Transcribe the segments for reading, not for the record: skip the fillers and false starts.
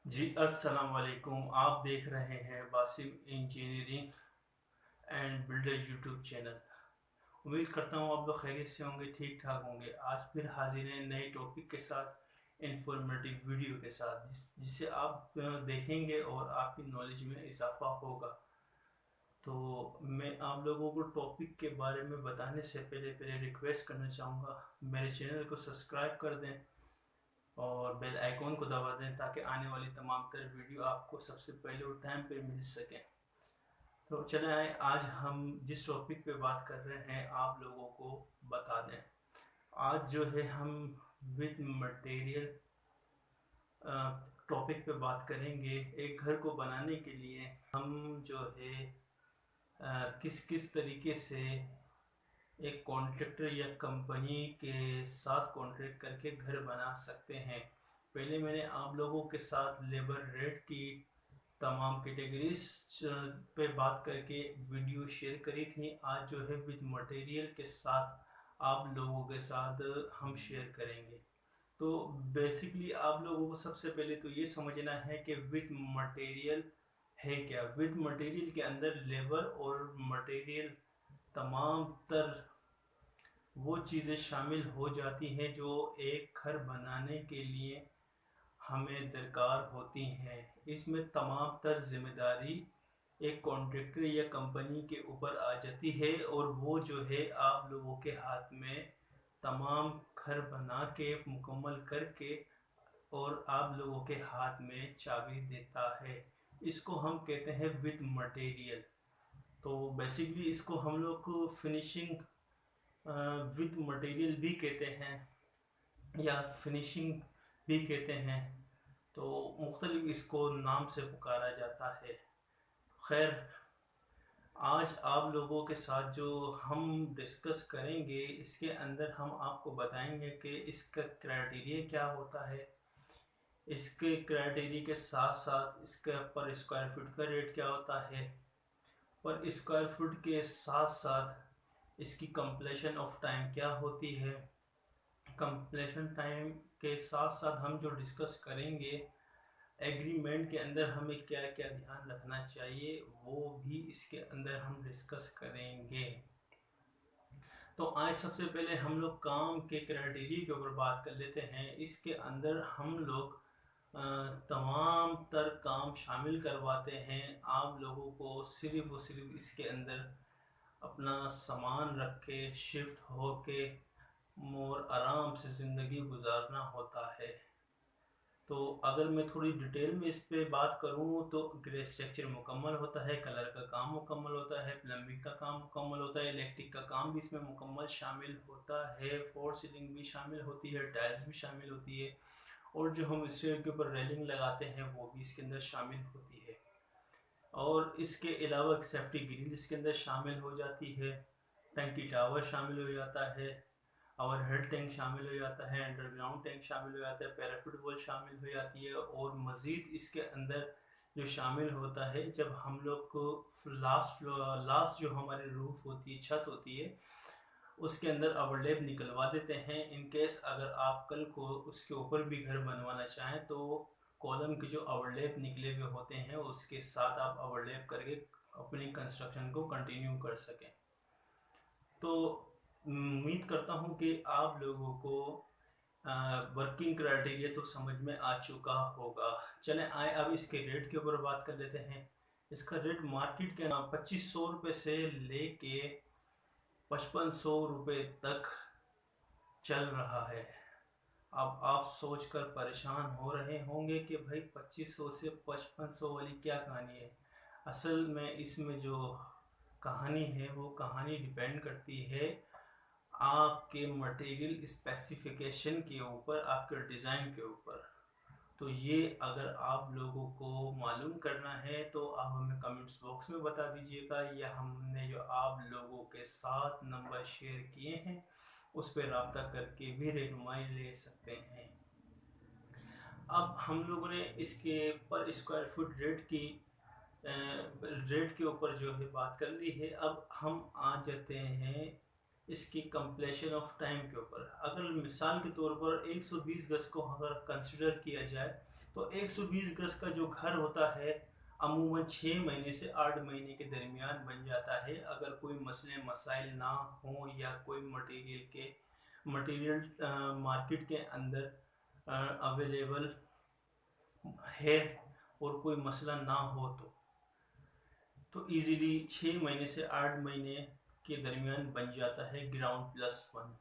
जी अस्सलाम वालेकुम। आप देख रहे हैं Basim engineering and builder YouTube channel. उम्मीद करता हूँ आप लोग खैरियत से होंगे, ठीक ठाक होंगे। आज फिर हाजिर हैं नए टॉपिक के साथ, इंफॉर्मेटिव वीडियो के साथ, जिसे आप देखेंगे और आपकी नॉलेज में इजाफा होगा। तो मैं आप लोगों को टॉपिक के बारे में बताने से पहले रिक्वेस्ट करना चाहूँगा, मेरे चैनल को सब्सक्राइब कर दें और बेल आइकॉन को दबा दें ताकि आने वाली तमाम तर वीडियो आपको सबसे पहले और टाइम पे मिल सके। तो चले आए, आज हम जिस टॉपिक पे बात कर रहे हैं आप लोगों को बता दें। आज जो है हम विद मटेरियल टॉपिक पे बात करेंगे। एक घर को बनाने के लिए हम जो है किस किस तरीके से एक कॉन्ट्रैक्टर या कंपनी के साथ कॉन्ट्रैक्ट करके घर बना सकते हैं। पहले मैंने आप लोगों के साथ लेबर रेट की तमाम कैटेगरीज पे बात करके वीडियो शेयर करी थी। आज जो है विद मटेरियल के साथ आप लोगों के साथ हम शेयर करेंगे। तो बेसिकली आप लोगों को सबसे पहले तो ये समझना है कि विद मटेरियल है क्या। विद मटेरियल के अंदर लेबर और मटेरियल तमाम तर वो चीज़ें शामिल हो जाती हैं जो एक घर बनाने के लिए हमें दरकार होती हैं। इसमें तमाम तर जिम्मेदारी एक कॉन्ट्रैक्टर या कंपनी के ऊपर आ जाती है और वो जो है आप लोगों के हाथ में तमाम घर बना के मुकम्मल करके और आप लोगों के हाथ में चाबी देता है। इसको हम कहते हैं विद मटेरियल। तो बेसिकली इसको हम लोग फिनिशिंग विद मटेरियल भी कहते हैं या फिनिशिंग भी कहते हैं। तो मुख्तलिफ इसको नाम से पुकारा जाता है। खैर, आज आप लोगों के साथ जो हम डिस्कस करेंगे इसके अंदर हम आपको बताएंगे कि इसका क्राइटेरिया क्या होता है। इसके क्राइटेरिया के साथ साथ इसका पर स्क्वायर फुट का रेट क्या होता है। पर स्क्वायर फुट के साथ साथ इसकी कंप्लीशन ऑफ टाइम क्या होती है। कंप्लीशन टाइम के साथ साथ हम जो डिस्कस करेंगे एग्रीमेंट के अंदर हमें क्या क्या ध्यान रखना चाहिए वो भी इसके अंदर हम डिस्कस करेंगे। तो आज सबसे पहले हम लोग काम के क्राइटेरिया के ऊपर बात कर लेते हैं। इसके अंदर हम लोग तमाम तर काम शामिल करवाते हैं। आप लोगों को सिर्फ और सिर्फ इसके अंदर अपना सामान रख के शिफ्ट हो के और आराम से ज़िंदगी गुजारना होता है। तो अगर मैं थोड़ी डिटेल में इस पे बात करूँ तो ग्रे स्ट्रक्चर मुकम्मल होता है, कलर का काम मुकम्मल होता है, प्लम्बिंग का काम मुकम्मल होता है, इलेक्ट्रिक का काम भी इसमें मुकम्मल शामिल होता है, फोर सीलिंग भी शामिल होती है, टाइल्स भी शामिल होती है और जो हम स्टेयर के ऊपर रेलिंग लगाते हैं वो भी इसके अंदर शामिल होती है। और इसके अलावा सेफ्टी ग्रिल इसके अंदर शामिल हो जाती है, टंकी टावर शामिल हो जाता है, और हेड टैंक शामिल हो जाता है, अंडरग्राउंड टैंक शामिल हो जाता है, पैराफिट वॉल शामिल हो जाती है। और मज़ीद इसके अंदर जो शामिल होता है, जब हम लोग को लास्ट जो हमारी रूफ होती है, छत होती है, उसके अंदर ओवरलैप निकलवा देते हैं। इन केस अगर आप कल को उसके ऊपर भी घर बनवाना चाहें तो कॉलम के जो ओवरलैप निकले हुए होते हैं उसके साथ आप ओवरलैप करके अपनी कंस्ट्रक्शन को कंटिन्यू कर सकें। तो उम्मीद करता हूँ कि आप लोगों को वर्किंग क्राइटेरिया तो समझ में आ चुका होगा। चलें आए अब इसके रेट के ऊपर बात कर लेते हैं। इसका रेट मार्केट के 2500 रुपये से लेके 5500 रुपये तक चल रहा है। अब आप सोचकर परेशान हो रहे होंगे कि भाई 2500 से 5500 वाली क्या कहानी है। असल में इसमें जो कहानी है वो कहानी डिपेंड करती है आपके मटेरियल स्पेसिफिकेशन के ऊपर, आपके डिज़ाइन के ऊपर। तो ये अगर आप लोगों को मालूम करना है तो आप हमें कमेंट्स बॉक्स में बता दीजिएगा, या हमने जो आप लोगों के साथ नंबर शेयर किए हैं उस पर रब्ता करके भी रहनुमाई ले सकते हैं। अब हम लोगों ने इसके पर स्क्वायर फुट रेट के ऊपर जो है बात कर ली है। अब हम आ जाते हैं इसकी कंप्लीशन ऑफ टाइम के ऊपर। अगर मिसाल के तौर पर 120 गज को अगर कंसिडर किया जाए तो 120 गज का जो घर होता है अमूमन 6 महीने से 8 महीने के दरमियान बन जाता है, अगर कोई मसले मसाइल ना हो या कोई मटेरियल मार्केट के अंदर अवेलेबल है और कोई मसला ना हो तो इजीली 6 महीने से 8 महीने के दरमियान बन जाता है ग्राउंड प्लस वन।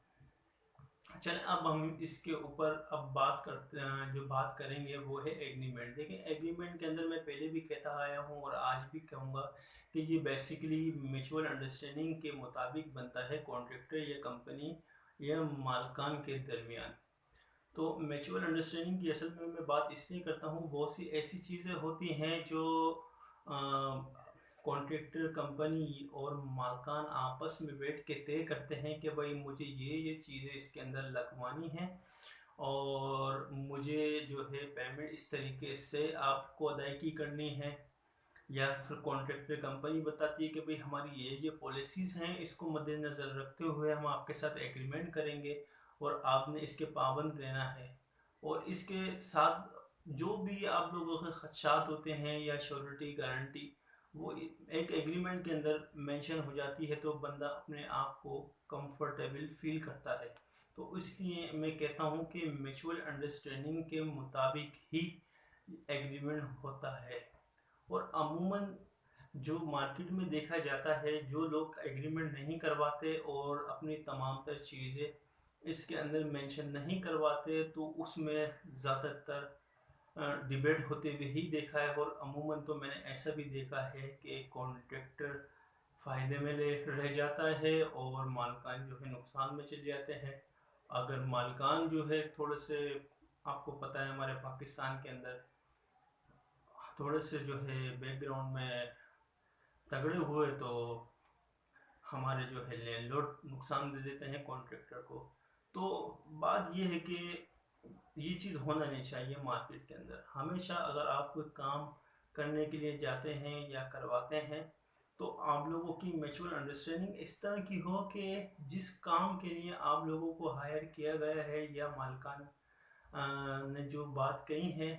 चलें अब हम इसके ऊपर अब बात करते हैं, जो बात करेंगे वो है एग्रीमेंट। देखिए एग्रीमेंट के अंदर मैं पहले भी कहता आया हूँ और आज भी कहूँगा कि ये बेसिकली म्यूचुअल अंडरस्टैंडिंग के मुताबिक बनता है कॉन्ट्रैक्टर या कंपनी या मालकान के दरमियान। तो म्यूचुअल अंडरस्टैंडिंग की असल में मैं बात इसलिए करता हूँ, बहुत सी ऐसी चीज़ें होती हैं जो कॉन्ट्रैक्टर कंपनी और मालकान आपस में बैठ के तय करते हैं कि भाई मुझे ये चीज़ें इसके अंदर लगवानी हैं और मुझे जो है पेमेंट इस तरीके से आपको अदायगी करनी है। या फिर कॉन्ट्रैक्टर कंपनी बताती है कि भाई हमारी ये पॉलिसीज़ हैं, इसको मद्देनज़र रखते हुए हम आपके साथ एग्रीमेंट करेंगे और आपने इसके पाबंद रहना है। और इसके साथ जो भी आप लोगों के खदशात होते हैं या श्योरिटी गारंटी वो एक एग्रीमेंट के अंदर मेंशन हो जाती है, तो बंदा अपने आप को कंफर्टेबल फील करता है। तो इसलिए मैं कहता हूँ कि म्यूचुअल अंडरस्टैंडिंग के मुताबिक ही एग्रीमेंट होता है। और अमूमन जो मार्केट में देखा जाता है, जो लोग एग्रीमेंट नहीं करवाते और अपनी तमाम तर चीज़ें इसके अंदर मेंशन नहीं करवाते, तो उसमें ज़्यादातर डिबेट होते हुए ही देखा है। और अमूमन तो मैंने ऐसा भी देखा है कि कॉन्ट्रैक्टर फ़ायदे में रह जाता है और मालकान जो है नुकसान में चले जाते हैं। अगर मालकान जो है थोड़े से, आपको पता है हमारे पाकिस्तान के अंदर थोड़े से जो है बैकग्राउंड में तगड़े हुए, तो हमारे जो है लैंडलॉर्ड नुकसान दे देते हैं कॉन्ट्रैक्टर को। तो बात यह है कि ये चीज़ होना नहीं चाहिए मार्केट के अंदर। हमेशा अगर आप कोई काम करने के लिए जाते हैं या करवाते हैं तो आप लोगों की म्यूचुअल अंडरस्टैंडिंग इस तरह की हो कि जिस काम के लिए आप लोगों को हायर किया गया है या मालकान ने जो बात कही है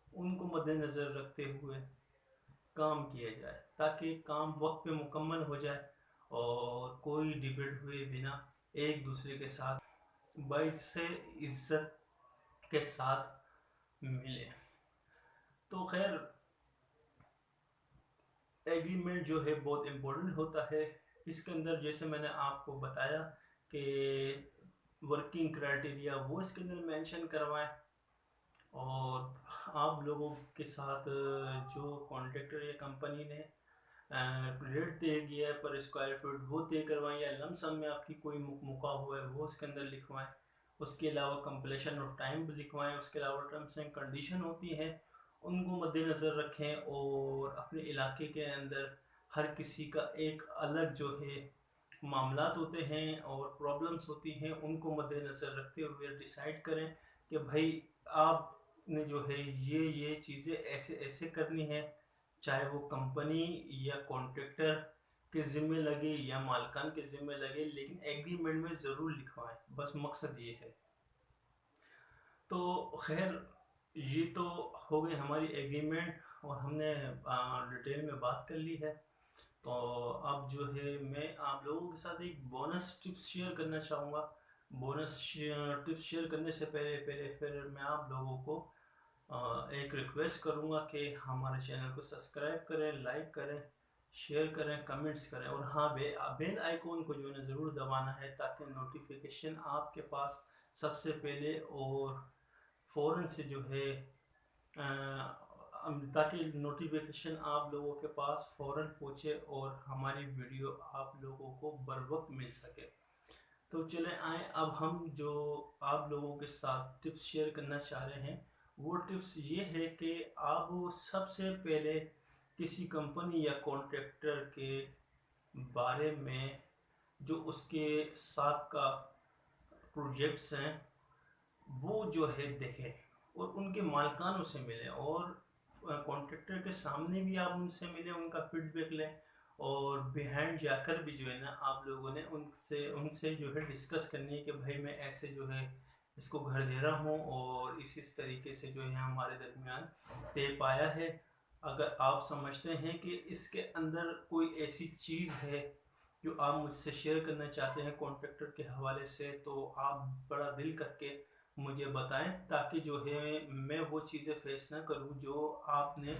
उनको मद्देनज़र रखते हुए काम किया जाए, ताकि काम वक्त पे मुकम्मल हो जाए और कोई डिबेट हुए बिना एक दूसरे के साथ बाइज़ से इज्जत के साथ मिले। तो खैर एग्रीमेंट जो है बहुत इम्पोर्टेंट होता है। इसके अंदर जैसे मैंने आपको बताया कि वर्किंग क्राइटेरिया वो इसके अंदर मेंशन करवाएं और आप लोगों के साथ जो कॉन्ट्रैक्टर या कंपनी ने रेट तय किया है पर स्क्वायर फीट वो तय करवाएं या लमसम में आपकी कोई मुका हुआ है वो उसके अंदर लिखवाएं। उसके अलावा कंप्लीशन ऑफ टाइम भी लिखवाएं। उसके अलावा टर्म्स एंड कंडीशन होती हैं उनको मद्देनज़र रखें और अपने इलाके के अंदर हर किसी का एक अलग जो है मामलात होते हैं और प्रॉब्लम्स होती हैं, उनको मद्देनज़र रखते हुए डिसाइड करें कि भाई आपने जो है ये चीज़ें ऐसे ऐसे करनी है, चाहे वो कंपनी या कॉन्ट्रैक्टर के ज़िम्मे लगे या मालकान के ज़िम्मे लगे, लेकिन एग्रीमेंट में ज़रूर लिखवाएं। बस मकसद ये है। तो खैर ये तो हो गई हमारी एग्रीमेंट और हमने डिटेल में बात कर ली है। तो अब जो है मैं आप लोगों के साथ एक बोनस टिप्स शेयर करना चाहूँगा। बोनस टिप्स शेयर करने से पहले फिर मैं आप लोगों को एक रिक्वेस्ट करूँगा कि हमारे चैनल को सब्सक्राइब करें, लाइक करें, शेयर करें, कमेंट्स करें और हाँ बेल आइकॉन को जो है ज़रूर दबाना है ताकि नोटिफिकेशन आपके पास सबसे पहले और फ़ौरन से जो है ताकि नोटिफिकेशन आप लोगों के पास फ़ौरन पहुँचे और हमारी वीडियो आप लोगों को बर वक्त मिल सके। तो चलें आए अब हम जो आप लोगों के साथ टिप्स शेयर करना चाह रहे हैं वो टिप्स ये है कि आप सबसे पहले किसी कंपनी या कॉन्ट्रैक्टर के बारे में जो उसके साथ का प्रोजेक्ट्स हैं वो जो है देखें और उनके मालकानों से मिलें और कॉन्ट्रैक्टर के सामने भी आप उनसे मिलें, उनका फीडबैक लें और बिहाइंड जाकर भी जो है ना आप लोगों ने उनसे उनसे जो है डिस्कस करनी है कि भाई मैं ऐसे जो है इसको घर दे रहा हूँ और इस तरीके से जो है हमारे दरमियान तय पाया है। अगर आप समझते हैं कि इसके अंदर कोई ऐसी चीज़ है जो आप मुझसे शेयर करना चाहते हैं कॉन्ट्रैक्टर के हवाले से, तो आप बड़ा दिल करके मुझे बताएं, ताकि जो है मैं वो चीज़ें फेस ना करूं जो आपने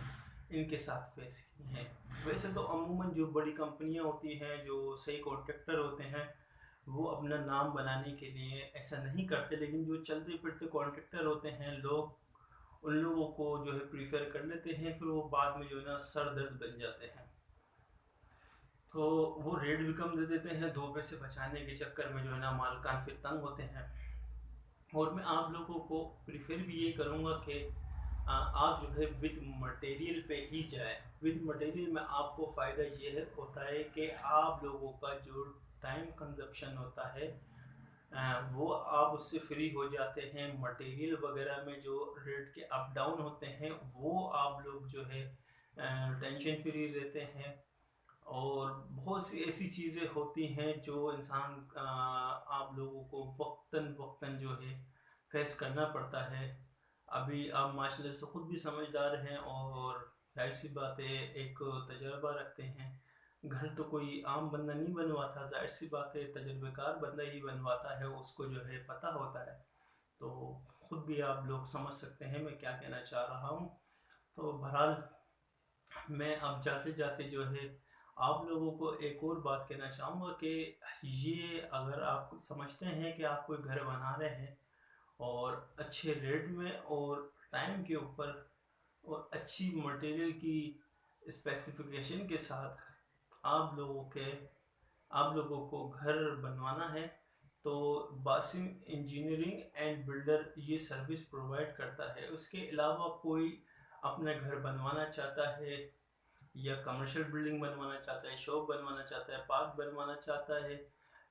इनके साथ फेस की हैं। वैसे तो अमूमन जो बड़ी कंपनियां होती हैं, जो सही कॉन्ट्रैक्टर होते हैं, वो अपना नाम बनाने के लिए ऐसा नहीं करते, लेकिन जो चलते फिरते कॉन्ट्रैक्टर होते हैं लोग उन लोगों को जो है प्रीफर कर लेते हैं, फिर वो बाद में जो है ना सर दर्द बन जाते हैं। तो वो रेट भी कम दे देते हैं, 2 पैसे बचाने के चक्कर में जो है ना मालकान फिर तंग होते हैं। और मैं आप लोगों को प्रीफर भी ये करूँगा कि आप जो है विद मटेरियल पे ही जाए। विद मटेरियल में आपको फ़ायदा ये है होता है कि आप लोगों का जो टाइम कंजप्शन होता है वो आप उससे फ्री हो जाते हैं। मटेरियल वगैरह में जो रेट के अप डाउन होते हैं वो आप लोग जो है टेंशन फ्री रहते हैं। और बहुत सी ऐसी चीज़ें होती हैं जो इंसान आप लोगों को वक्तन वक्तन जो है फेस करना पड़ता है। अभी आप माशाल्लाह से खुद भी समझदार हैं और जाहिर सी बात है एक तजर्बा रखते हैं। घर तो कोई आम बंदा नहीं बनवाता, जाहिर सी बात है तजर्बेकार बंदा ही बनवाता है, उसको जो है पता होता है। तो खुद भी आप लोग समझ सकते हैं मैं क्या कहना चाह रहा हूँ। तो बहरहाल मैं अब जाते जाते जो है आप लोगों को एक और बात कहना चाहूँगा कि ये अगर आप समझते हैं कि आप कोई घर बना रहे हैं और अच्छे रेट में और टाइम के ऊपर और अच्छी मटेरियल की स्पेसिफिकेशन के साथ आप लोगों को घर बनवाना है, तो बासिम इंजीनियरिंग एंड बिल्डर ये सर्विस प्रोवाइड करता है। उसके अलावा कोई अपना घर बनवाना चाहता है या कमर्शियल बिल्डिंग बनवाना चाहता है, शॉप बनवाना चाहता है, पार्क बनवाना चाहता है,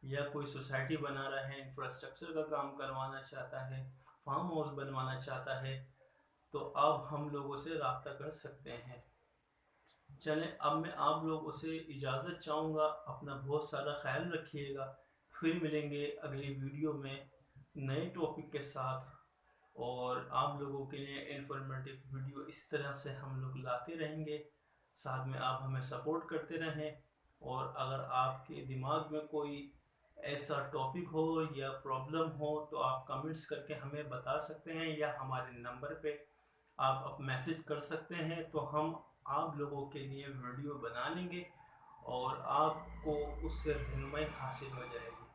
या कोई सोसाइटी बना रहा है, इंफ्रास्ट्रक्चर का काम करवाना चाहता है, फार्म हाउस बनवाना चाहता है, तो आप हम लोगों से रब्ता कर सकते हैं। चलें, अब मैं आप लोगों से इजाज़त चाहूँगा। अपना बहुत सारा ख्याल रखिएगा। फिर मिलेंगे अगली वीडियो में नए टॉपिक के साथ, और आप लोगों के लिए इंफॉर्मेटिव वीडियो इस तरह से हम लोग लाते रहेंगे। साथ में आप हमें सपोर्ट करते रहें। और अगर आपके दिमाग में कोई ऐसा टॉपिक हो या प्रॉब्लम हो तो आप कमेंट्स करके हमें बता सकते हैं, या हमारे नंबर पे आप मैसेज कर सकते हैं, तो हम आप लोगों के लिए वीडियो बना लेंगे और आपको उससे रहनुमाई हासिल हो जाएगी।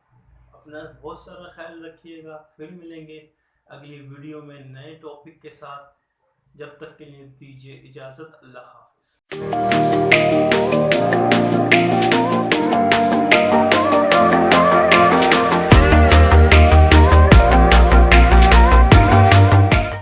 अपना बहुत सारा ख्याल रखिएगा। फिर मिलेंगे अगली वीडियो में नए टॉपिक के साथ। जब तक के लिए दीजिए इजाज़त। अल्लाह हाफ़िज़।